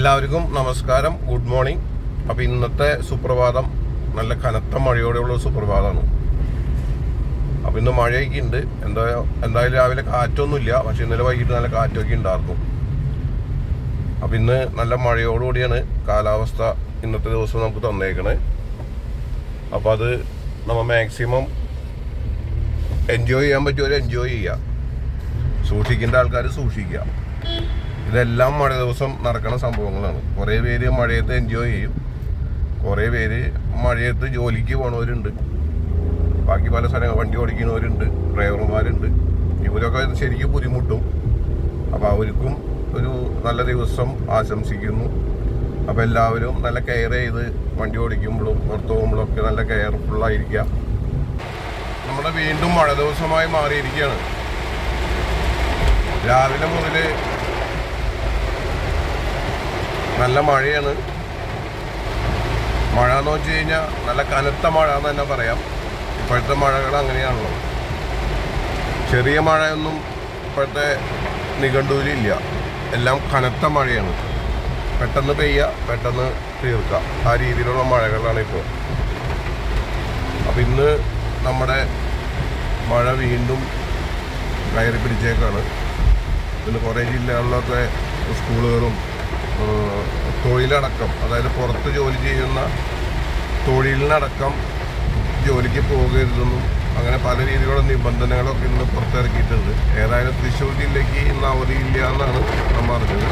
എല്ലാവർക്കും നമസ്കാരം, good morning. അപ്പോൾ ഇന്നത്തെ സുപ്രഭാതം നല്ല കനത്ത മഴയോടെയുള്ള സുപ്രഭാതമാണ്. അപ്പോൾ ഇന്ന് മഴയൊക്കെ ഉണ്ട്. എന്തായാലും രാവിലെ കാറ്റൊന്നുമില്ല, പക്ഷെ ഇന്നലെ വൈകിട്ട് നല്ല കാറ്റൊക്കെ ഉണ്ടായിരുന്നു. അപ്പോൾ ഇന്ന് നല്ല മഴയോടുകൂടിയാണ് കാലാവസ്ഥ ഇന്നത്തെ ദിവസം നമുക്ക് തന്നേക്കണേ. അപ്പോൾ അത് നമ്മൾ മാക്സിമം എൻജോയ് ചെയ്യാൻ പറ്റുമോ എൻജോയ് ചെയ്യുക, സൂക്ഷിക്കേണ്ട ആൾക്കാർ സൂക്ഷിക്കുക. ഇതെല്ലാം മഴ ദിവസം നടക്കുന്ന സംഭവങ്ങളാണ്. കുറേ പേര് മഴയത്ത് എൻജോയ് ചെയ്യും, കുറേ പേര് മഴയത്ത് ജോലിക്ക് പോണവരുണ്ട്, ബാക്കി പല സ്ഥലങ്ങൾ വണ്ടി ഓടിക്കുന്നവരുണ്ട്, ഡ്രൈവർമാരുണ്ട്. ഇവരൊക്കെ ശരിക്കും ബുദ്ധിമുട്ടും. അപ്പോൾ അവർക്കും ഒരു നല്ല ദിവസം ആശംസിക്കുന്നു. അപ്പോൾ എല്ലാവരും നല്ല കെയർ ചെയ്ത് വണ്ടി ഓടിക്കുമ്പോഴും പുറത്തു പോകുമ്പോഴും ഒക്കെ നല്ല കെയർഫുള്ളായിരിക്കുക. നമ്മുടെ വീണ്ടും മഴ ദിവസമായി മാറിയിരിക്കുകയാണ്. രാവിലെ മുതൽ നല്ല മഴയാണ്. മഴ എന്ന് വെച്ച് കഴിഞ്ഞാൽ നല്ല കനത്ത മഴ എന്ന് തന്നെ പറയാം. ഇപ്പോഴത്തെ മഴകൾ അങ്ങനെയാണല്ലോ. ചെറിയ മഴയൊന്നും ഇപ്പോഴത്തെ നിഘണ്ടുവിലില്ല. എല്ലാം കനത്ത മഴയാണ്. പെട്ടെന്ന് പെയ്യുക, പെട്ടെന്ന് തീർക്കുക, ആ രീതിയിലുള്ള മഴകളാണ് ഇപ്പോൾ. അപ്പം ഇന്ന് നമ്മുടെ മഴ വീണ്ടും കയറി പിടിച്ചേക്കാണ്. ഇന്ന് കുറേ ജില്ലകളിലൊക്കെ സ്കൂളുകളും തൊഴിലടക്കം, അതായത് പുറത്ത് ജോലി ചെയ്യുന്ന തൊഴിലിനടക്കം ജോലിക്ക് പോകരുതെന്നും അങ്ങനെ പല രീതിയിലുള്ള നിബന്ധനകളൊക്കെ ഇന്ന് പുറത്തിറക്കിയിട്ടുണ്ട്. ഏതായാലും തൃശ്ശൂർ ജില്ലയ്ക്ക് ഇന്ന് അവധിയില്ല എന്നാണ് നമ്മൾ അറിഞ്ഞത്.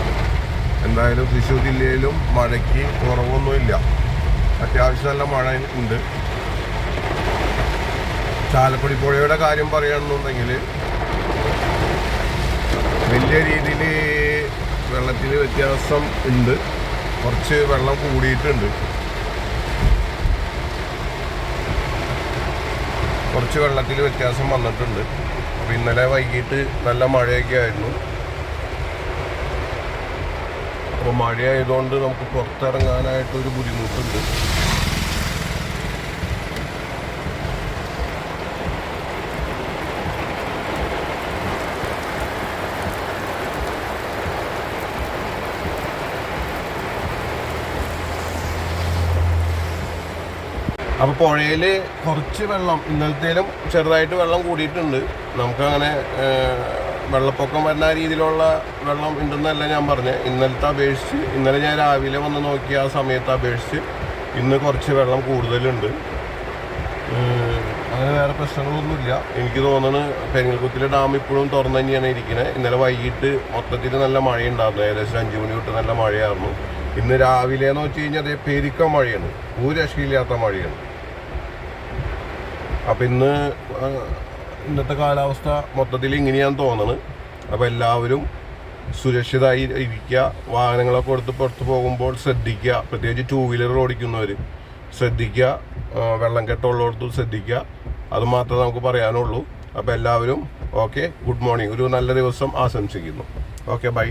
എന്തായാലും തൃശ്ശൂർ ജില്ലയിലും മഴയ്ക്ക് കുറവൊന്നുമില്ല, അത്യാവശ്യം നല്ല മഴ ഉണ്ട്. ചാലക്കുടി പുഴയുടെ കാര്യം പറയുകയാണെന്നുണ്ടെങ്കിൽ വലിയ രീതിയിൽ വെള്ളത്തിൽ വ്യത്യാസം ഉണ്ട്. കുറച്ച് വെള്ളം കൂടിയിട്ടുണ്ട്, കുറച്ച് വെള്ളത്തിൽ വ്യത്യാസം വന്നിട്ടുണ്ട്. അപ്പോൾ ഇന്നലെ വൈകിട്ട് നല്ല മഴയൊക്കെ ആയിരുന്നു. അപ്പോൾ മഴയായതുകൊണ്ട് നമുക്ക് പുറത്തിറങ്ങാനായിട്ടൊരു ബുദ്ധിമുട്ടുണ്ട്. അപ്പോൾ പുഴയിൽ കുറച്ച് വെള്ളം ഇന്നലത്തേലും ചെറുതായിട്ട് വെള്ളം കൂടിയിട്ടുണ്ട്. നമുക്കങ്ങനെ വെള്ളപ്പൊക്കം വരുന്ന രീതിയിലുള്ള വെള്ളം ഉണ്ടെന്നല്ല ഞാൻ പറഞ്ഞത്. ഇന്നലത്തെ അപേക്ഷിച്ച്, ഇന്നലെ ഞാൻ രാവിലെ വന്ന് നോക്കിയ ആ സമയത്ത് അപേക്ഷിച്ച് ഇന്ന് കുറച്ച് വെള്ളം കൂടുതലുണ്ട്. അങ്ങനെ വേറെ പ്രശ്നങ്ങളൊന്നുമില്ല. എനിക്ക് തോന്നുന്നു പെരിങ്ങൽകുത്തിലെ ഡാം ഇപ്പോഴും തുറന്നു തന്നെയാണ് ഇരിക്കുന്നത്. ഇന്നലെ വൈകിട്ട് മൊത്തത്തിൽ നല്ല മഴയുണ്ടായിരുന്നു. ഏകദേശം 5 മണി തൊട്ട് നല്ല മഴയായിരുന്നു. ഇന്ന് രാവിലെ എന്ന് വെച്ച് കഴിഞ്ഞാൽ അതേ പെരുക്ക മഴയാണ്, ഒരു രക്ഷയില്ലാത്ത മഴയാണ്. അപ്പം ഇന്നത്തെ കാലാവസ്ഥ മൊത്തത്തിൽ ഇങ്ങനെയാണെന്ന് തോന്നുന്നത്. അപ്പോൾ എല്ലാവരും സുരക്ഷിതമായി ഇരിക്കുക. വാഹനങ്ങളൊക്കെ എടുത്ത് പുറത്ത് പോകുമ്പോൾ ശ്രദ്ധിക്കുക. പ്രത്യേകിച്ച് 2 വീലർ ഓടിക്കുന്നവർ ശ്രദ്ധിക്കുക. വെള്ളം കെട്ടുള്ളടത്തും ശ്രദ്ധിക്കുക. അതുമാത്രമേ നമുക്ക് പറയാനുള്ളൂ. അപ്പോൾ എല്ലാവരും ഓക്കെ, ഗുഡ് മോർണിംഗ്. ഒരു നല്ല ദിവസം ആശംസിക്കുന്നു. Okay, by.